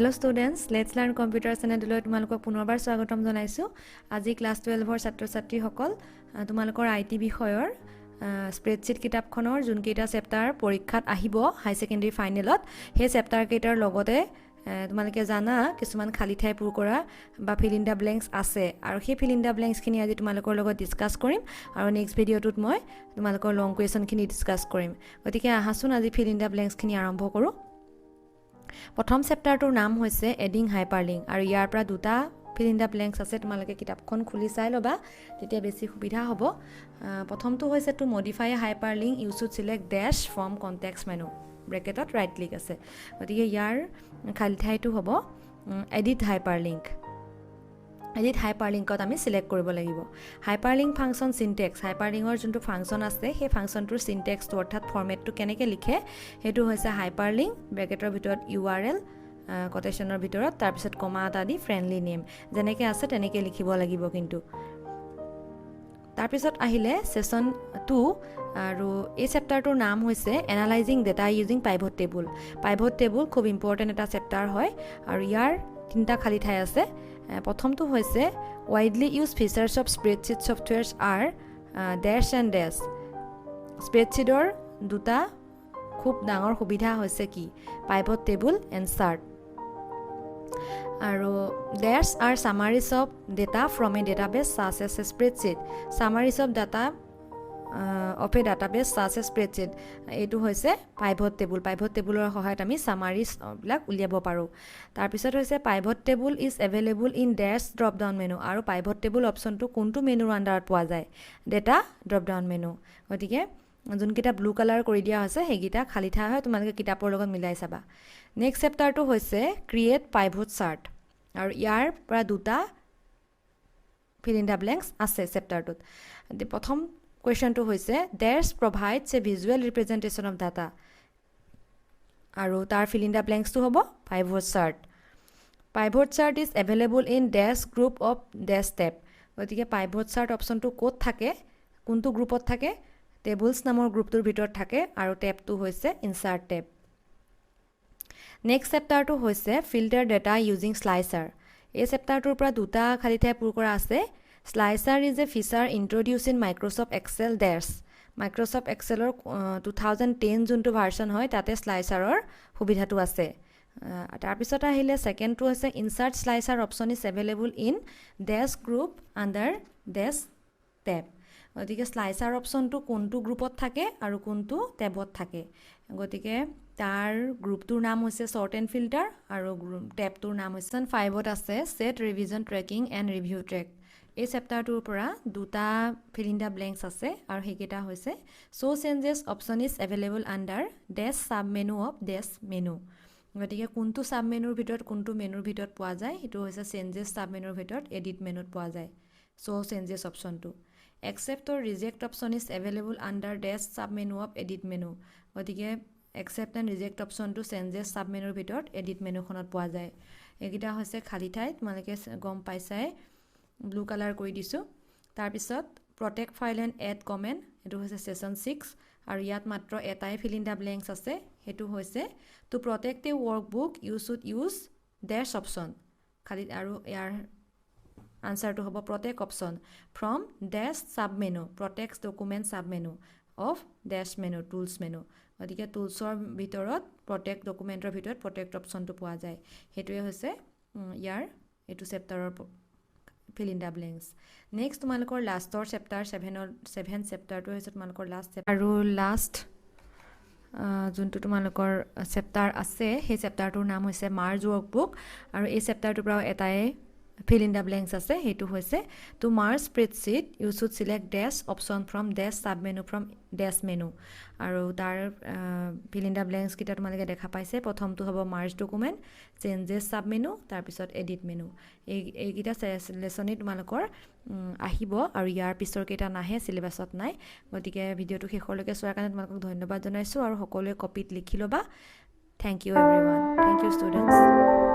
Hello students, let's learn computer channel তোমালোকক পুনৰবাৰ স্বাগতম জনাইছো। আজি ক্লাস 12 ছাত্ৰ-ছাত্ৰী সকল তোমালোকৰ আইটি বিষয়ৰ স্প্ৰেডশীট কিতাপখনৰ যোন কেইটা চেপ্টাৰ পৰীক্ষাত আহিব হাই সেকেন্ডাৰী ফাইনেলত সেই চেপ্টাৰ কেইটাৰ লগতে তোমালোকে জানা কিছুমান খালি ঠাই পূৰ কৰা বা ফিল ইন দা ব্ল্যাঙ্কস আছে আৰু সেই ফিল ইন দা ব্ল্যাঙ্কস খিনি আজি তোমালোকৰ লগত ডিসকাস কৰিম আৰু নেক্সট ভিডিওটোত মই তোমালোকৰ লং কুৱেশ্যন খিনি ডিসকাস কৰিম। গতিকে আহাচোন আজি ফিল ইন দা ব্ল্যাঙ্কস খিনি আৰম্ভ কৰো। প্ৰথম চেপ্টাৰটোৰ নাম হৈছে এডিং হাইপাৰলিংক আৰু ইয়াৰ পৰা দুটা ফিল ইন দা ব্ল্যাঙ্কস আছে তোমালোকে কিতাপখন খুলি চাই লবা তেতিয়া বেছি সুবিধা হ'ব। প্ৰথমটো হৈছে to modify a hyperlink you should select dash from context menu ব্ৰেকেটত ৰাইট ক্লিক আছে। গতিকে ইয়াৰ খালি ঠাইটো হ'ব এডিট হাইপাৰলিংক। এডিট হাইপাৰলিংকত আমি সিলেক্ট কৰিব লাগিব। হাইপাৰলিংক ফাংচন সিনটেক্স হাইপাৰলিংকৰ যোনটো ফাংচন আছে সেই ফাংচনটোৰ সিনটেক্সটো অৰ্থাৎ ফৰমেটটো কেনেকৈ লিখে সেইটো হৈছে হাইপাৰলিংক ব্ৰেকেটৰ ভিতৰত URL কোটেশনৰ ভিতৰত তাৰ পিছত কমা এটা দি ফ্ৰেন্ডলি নেম যেনেকৈ আছে তেনেকৈ লিখিব লাগিব। কিন্তু তাৰ পিছত আহিলে সেশন 2 আৰু এই চেপ্টাৰটোৰ নাম হৈছে analysing data using pivot table. Pivot table খুব ইম্পৰ্টেন্ট এটা চেপ্টাৰ হয় আৰু ইয়াৰ তিনটা খালি ঠাই আছে। প্ৰথমটো হৈছে widely used features of spreadsheet softwares are dash and dash। স্প্ৰেডশীটৰ দুটা খুব ডাঙৰ সুবিধা হৈছে কি পাইভট টেবুল এণ্ড চাৰ্ট আৰু dash are summaries of data from a database such as a spreadsheet। summaries of data of a database such as spreadsheet এইটো হৈছে pivot table. Pivot টেবুলৰ সহায়ত আমি সামাৰিজ বিলাক উলিয়াব পাৰো। তাৰ পিছত হৈছে pivot table is available in dash drop down menu আৰু পাইভট টেবুল অপচনটো কোনটো মেনুৰ আন্ডাৰত পোৱা যায় ডেটা ড্ৰপ ডাউন মেনু। গতিকে যোনকেইটা ব্লু কালাৰ কৰি দিয়া হৈছে সেইকেইটা খালি ঠাই হয় তোমালোকে কিতাপৰ লগত মিলাই চাবা। নেক্সট চেপ্টাৰটো হৈছে ক্ৰিয়েট পাইভট চাৰ্ট আৰু ইয়াৰ পৰা দুটা ফিল ইন দা ব্ল্যাঙ্কস আছে চেপ্টাৰটোত। প্ৰথম কুৱেশ্যনটো হৈছে dash provides a visual representation of data আৰু তাৰ ফিল ইন দা ব্ল্যাঙ্কসটো হ'ব pivot chart. Pivot chart is available in dash group of dash tab. গতিকে পাইভট চাৰ্ট অপচনটো ক'ত থাকে কোনটো গ্ৰুপত থাকে টেবুলছ নামৰ গ্ৰুপটোৰ ভিতৰত থাকে আৰু টেবটো হৈছে ইনচাৰ্ট টেব। নেক্সট চেপ্টাৰটো হৈছে ফিল্টাৰ ডেটা ইউজিং স্লাইচাৰ। এই চেপ্টাৰটোৰ পৰা দুটা খালি ঠাই পূৰ কৰা আছে। Slicer is a feature introduce in Microsoft Excel dash. Microsoft এক্সেলৰ 2010 যোনটো ভাৰ্চন হয় তাতে স্লাইচাৰৰ সুবিধাটো আছে। তাৰপিছত আহিলে ছেকেণ্ডটো হৈছে insert slicer option is available in dash group under dash tab. গতিকে স্লাইচাৰ অপশ্যনটো কোনটো গ্ৰুপত থাকে আৰু কোনটো টেবত থাকে। গতিকে তাৰ গ্ৰুপটোৰ নাম হৈছে চৰ্ট এণ্ড ফিল্টাৰ আৰু টেবটোৰ নাম হৈছে 5ত আছে set revision tracking and review track. এই চেপ্টাৰটোৰ পৰা দুটা ফিল ইন দা ব্ল্যাঙ্কস আছে আৰু সেইকেইটা হৈছে শ' changes option is available under dash sub menu of dash menu. গতিকে কোনটো সাব মেনুৰ ভিতৰত কোনটো মেনুৰ ভিতৰত পোৱা যায় সেইটো হৈছে চেঞ্জেছ সাব মেনুৰ ভিতৰত এডিট মেনুত পোৱা যায় শ' চেঞ্জেছ অপশ্যনটো। Accept or reject option is available under dash sub menu of edit menu. গতিকে একচেপ্ট এণ্ড ৰিজেক্ট অপশ্যনটো চেঞ্জেছ সাব মেনুৰ ভিতৰত এডিট মেনুখনত পোৱা যায়। এইকেইটা হৈছে খালী ঠাই তোমালোকে গম পাইছাই ব্লু কালাৰ কৰি দিছোঁ। তাৰপিছত protect file and add comment এইটো হৈছে সেশন 6 আৰু ইয়াত মাত্ৰ এটাই ফিল ইন দা ব্ল্যাঙ্কস আছে সেইটো হৈছে to protect a workbook you should use dash option খালি আৰু ইয়াৰ আনসাৰটো হ'ব protect option from dash sub menu protect document sub menu of dash menu tools menu. গতিকে টুলছৰ ভিতৰত প্ৰটেক্ট ডকুমেণ্টৰ ভিতৰত প্ৰটেক্ট অপশ্যনটো পোৱা যায়। সেইটোৱে হৈছে ইয়াৰ এইটো চেপ্টাৰৰ fill in the blanks. Next তোমালোকৰ লাষ্টৰ চেপ্টাৰ 7 চেপ্টাৰটো হৈছে তোমালোকৰ লাষ্ট আৰু লাষ্ট যোনটো তোমালোকৰ চেপ্টাৰ আছে সেই চেপ্টাৰটোৰ নাম হৈছে মাৰ্জ ৱৰ্কবুক আৰু এই চেপ্টাৰটোৰ পৰা এটাই ফিল ইন দা ব্ল্যাঙ্কস আছে সেইটো হৈছে to merge spreadsheet you should select dash option from dash sub menu from dash menu আৰু তাৰ ফিল ইন দা ব্ল্যাঙ্কস কেইটা তোমালোকে দেখা পাইছে। প্ৰথমটো হ'ব merge document changes sub menu তাৰপিছত এডিট মেনু। এইকেইটা লেচনেই তোমালোকৰ আহিব আৰু ইয়াৰ পিছৰ কেইটা নাহে চিলেবাছত নাই। গতিকে ভিডিঅ'টো শেষলৈকে চোৱাৰ কাৰণে তোমালোকক ধন্যবাদ জনাইছোঁ আৰু সকলোৱে কপিত লিখি ল'বা। Thank you everyone. Thank you students.